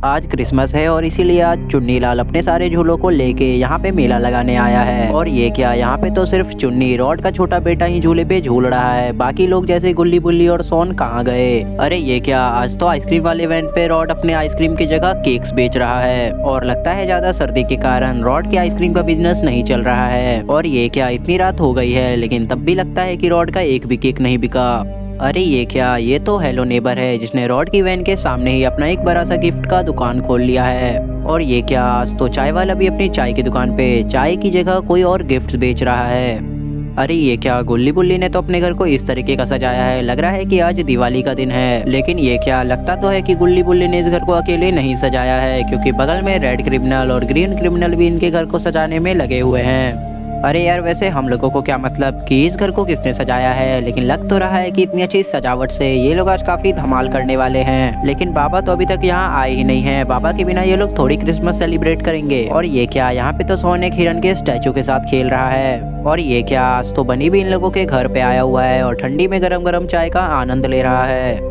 आज क्रिसमस है और इसीलिए आज चुन्नी लाल अपने सारे झूलों को लेके यहाँ पे मेला लगाने आया है। और ये क्या, यहाँ पे तो सिर्फ चुन्नी रॉड का छोटा बेटा ही झूले पे झूल रहा है, बाकी लोग जैसे गुल्ली बुल्ली और सोन कहाँ गए। अरे ये क्या, आज तो आइसक्रीम वाले इवेंट पे रॉड अपने आइसक्रीम की जगह केक्स बेच रहा है और लगता है ज्यादा सर्दी के कारण रॉड के आइसक्रीम का बिजनेस नहीं चल रहा है। और ये क्या, इतनी रात हो गई है लेकिन तब भी लगता है कि रॉड का एक भी केक नहीं बिका। अरे ये क्या, ये तो हेलो नेबर है जिसने रॉड की वैन के सामने ही अपना एक बड़ा सा गिफ्ट का दुकान खोल लिया है। और ये क्या, आज तो चाय वाला भी अपनी चाय की दुकान पे चाय की जगह कोई और गिफ्ट्स बेच रहा है। अरे ये क्या, गुल्ली बुल्ली ने तो अपने घर को इस तरीके का सजाया है, लग रहा है कि आज दिवाली का दिन है। लेकिन ये क्या, लगता तो है कि गुल्ली बुल्ली ने इस घर को अकेले नहीं सजाया है, क्योंकि बगल में रेड क्रिमिनल और ग्रीन क्रिमिनल भी इनके घर को सजाने में लगे हुए हैं। अरे यार, वैसे हम लोगों को क्या मतलब कि इस घर को किसने सजाया है, लेकिन लग तो रहा है कि इतनी अच्छी सजावट से ये लोग आज काफी धमाल करने वाले हैं। लेकिन बाबा तो अभी तक यहाँ आए ही नहीं है, बाबा के बिना ये लोग थोड़ी क्रिसमस सेलिब्रेट करेंगे। और ये क्या, यहाँ पे तो सोन एक हिरन के स्टैचू के साथ खेल रहा है। और ये क्या, आज तो बनी भी इन लोगों के घर पे आया हुआ है और ठंडी में गरम गरम चाय का आनंद ले रहा है।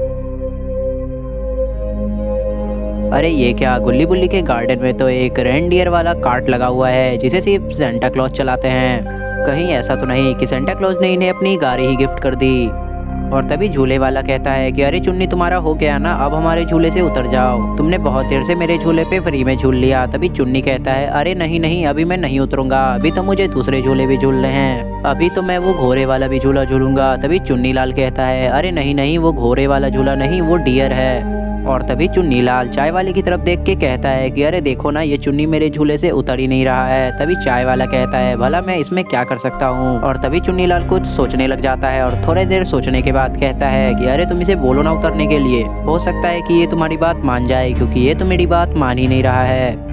अरे ये क्या, गुल्ली बुल्ली के गार्डन में तो एक रेनडियर वाला कार्ट लगा हुआ है जिसे सिर्फ सेंटा क्लॉज चलाते हैं। कहीं ऐसा तो नहीं कि सेंटा क्लॉज ने इन्हें अपनी गाड़ी ही गिफ्ट कर दी। और तभी झूले वाला कहता है कि अरे चुन्नी, तुम्हारा हो गया ना, अब हमारे झूले से उतर जाओ, तुमने बहुत देर से मेरे झूले पे फ्री में झूल लिया। तभी चुन्नी कहता है अरे नहीं नहीं, अभी मैं नहीं उतरूंगा, अभी तो मुझे दूसरे झूले भी झूलने हैं, अभी तो मैं वो घोड़े वाला भी झूला झूलूंगा। तभी चुन्नी लाल कहता है अरे नहीं नहीं, वो घोड़े वाला झूला नहीं, वो डियर है। और तभी चुन्नी लाल चाय वाले की तरफ देख के कहता है कि अरे देखो ना, ये चुन्नी मेरे झूले से उतर ही नहीं रहा है। तभी चाय वाला कहता है भला मैं इसमें क्या कर सकता हूँ। और तभी चुन्नी लाल कुछ सोचने लग जाता है और थोड़ी देर सोचने के बाद कहता है कि अरे तुम इसे बोलो ना उतरने के लिए, हो सकता है कि ये तुम्हारी बात मान जाए, क्योंकि ये तो मेरी बात मान ही नहीं रहा है।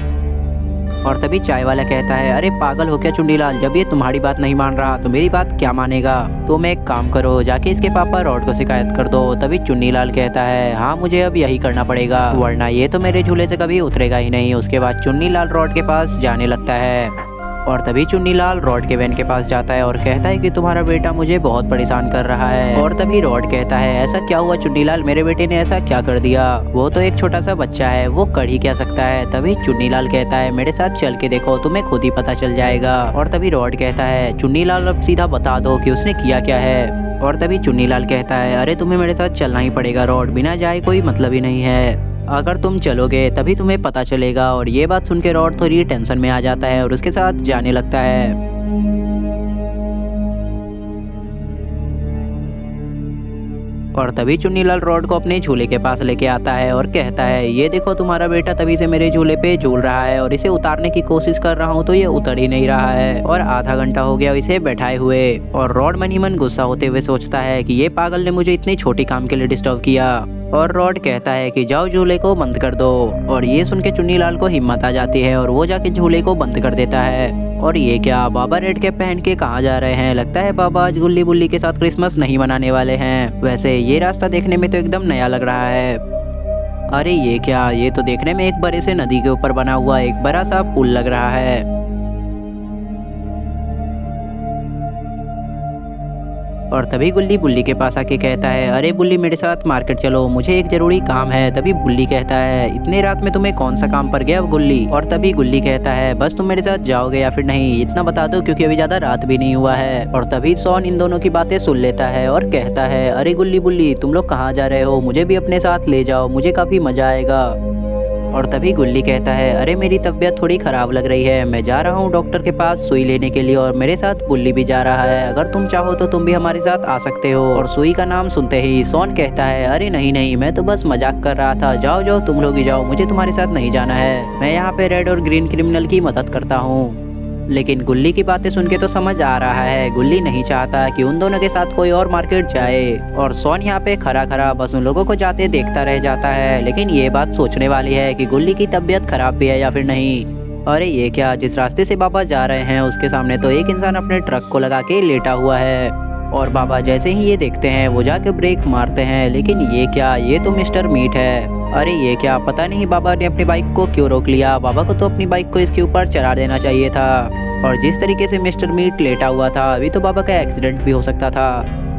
और तभी चाय वाला कहता है अरे पागल हो क्या चुन्नीलाल, जब ये तुम्हारी बात नहीं मान रहा तो मेरी बात क्या मानेगा। तुम एक काम करो, जाके इसके पापा रॉड को शिकायत कर दो। तभी चुन्नीलाल कहता है हाँ, मुझे अब यही करना पड़ेगा, वरना ये तो मेरे झूले से कभी उतरेगा ही नहीं। उसके बाद चुन्नीलाल रॉड के पास जाने लगता है। और तभी चुन्नीलाल रॉड के वैन के पास जाता है और कहता है कि तुम्हारा बेटा मुझे बहुत परेशान कर रहा है। और तभी रॉड कहता है ऐसा क्या हुआ चुन्नीलाल, मेरे बेटे ने ऐसा क्या कर दिया, वो तो एक छोटा सा बच्चा है, वो कर ही क्या सकता है। तभी चुन्नीलाल कहता है मेरे साथ चल के देखो, तुम्हें खुद ही पता चल जाएगा। और तभी रॉड कहता है चुन्नीलाल अब सीधा बता दो कि उसने किया क्या है। और तभी चुन्नीलाल कहता है अरे तुम्हें मेरे साथ चलना ही पड़ेगा रॉड, बिना जाए कोई मतलब ही नहीं है, अगर तुम चलोगे तभी तुम्हें पता चलेगा। और ये बात सुन के रॉड थोड़ी टेंशन में आ जाता है और उसके साथ जाने लगता है। और तभी चुन्नीलाल रॉड को अपने झूले के पास लेके आता है और कहता है ये देखो, तुम्हारा बेटा तभी से मेरे झूले पे झूल रहा है और इसे उतारने की कोशिश कर रहा हूँ तो ये उतर ही नहीं रहा है, और आधा घंटा हो गया इसे बैठाए हुए। और रॉड मन ही मन गुस्सा होते हुए सोचता है कि ये पागल ने मुझे इतनी छोटी काम के लिए डिस्टर्ब किया। और रॉड कहता है कि जाओ झूले को बंद कर दो। और ये सुन के चुन्नीलाल को हिम्मत आ जाती है और वो जाके झूले को बंद कर देता है। और ये क्या, बाबा रेड कैप पहन के कहाँ जा रहे हैं, लगता है बाबा आज गुल्ली बुल्ली के साथ क्रिसमस नहीं मनाने वाले हैं। वैसे ये रास्ता देखने में तो एकदम नया लग रहा है। अरे ये क्या, ये तो देखने में एक बड़े से नदी के ऊपर बना हुआ एक बड़ा सा पुल लग रहा है। और तभी गुल्ली बुल्ली के पास आके कहता है अरे बुल्ली, मेरे साथ मार्केट चलो, मुझे एक जरूरी काम है। तभी बुल्ली कहता है इतने रात में तुम्हें कौन सा काम पड़ गया गुल्ली। और तभी गुल्ली कहता है बस तुम मेरे साथ जाओगे या फिर नहीं, इतना बता दो क्योंकि अभी ज्यादा रात भी नहीं हुआ है। और तभी सोन इन दोनों की बातें सुन लेता है और कहता है अरे गुल्ली बुल्ली, तुम लोग कहाँ जा रहे हो, मुझे भी अपने साथ ले जाओ, मुझे काफी मजा आएगा। और तभी गुल्ली कहता है अरे मेरी तबीयत थोड़ी खराब लग रही है, मैं जा रहा हूँ डॉक्टर के पास सुई लेने के लिए, और मेरे साथ बुल्ली भी जा रहा है, अगर तुम चाहो तो तुम भी हमारे साथ आ सकते हो। और सुई का नाम सुनते ही सोन कहता है अरे नहीं नहीं, मैं तो बस मजाक कर रहा था, जाओ जाओ तुम लोग ही जाओ, मुझे तुम्हारे साथ नहीं जाना है, मैं यहाँ पे रेड और ग्रीन क्रिमिनल की मदद करता हूँ। लेकिन गुल्ली की बातें सुन के तो समझ आ रहा है गुल्ली नहीं चाहता कि उन दोनों के साथ कोई और मार्केट जाए। और सोन यहाँ पे खड़ा खड़ा बस उन लोगों को जाते देखता रह जाता है। लेकिन ये बात सोचने वाली है कि गुल्ली की तबीयत खराब भी है या फिर नहीं। अरे ये क्या, जिस रास्ते से बाबा जा रहे हैं उसके सामने तो एक इंसान अपने ट्रक को लगा के लेटा हुआ है। और बाबा जैसे ही ये देखते हैं वो जाके ब्रेक मारते हैं। लेकिन ये क्या, ये तो मिस्टर मीट है। अरे ये क्या, पता नहीं बाबा ने अपनी बाइक को क्यों रोक लिया, बाबा को तो अपनी बाइक को इसके ऊपर चढ़ा देना चाहिए था। और जिस तरीके से मिस्टर मीट लेटा हुआ था, अभी तो बाबा का एक्सीडेंट भी हो सकता था।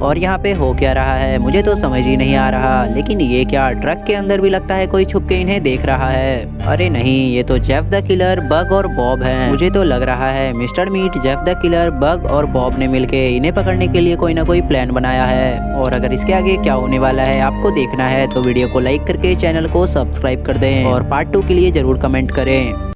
और यहाँ पे हो क्या रहा है मुझे तो समझ ही नहीं आ रहा। लेकिन ये क्या, ट्रक के अंदर भी लगता है कोई छुप के इन्हें देख रहा है। अरे नहीं, ये तो जेफ द किलर, बग और बॉब हैं। मुझे तो लग रहा है Mister Meat, Jeff the killer, Bug और बॉब ने मिलके इन्हें पकड़ने के लिए कोई ना कोई प्लान बनाया है। और अगर इसके आगे क्या होने वाला है आपको देखना है तो वीडियो को लाइक करके चैनल को सब्सक्राइब कर दें और पार्ट 2 के लिए जरूर कमेंट करें।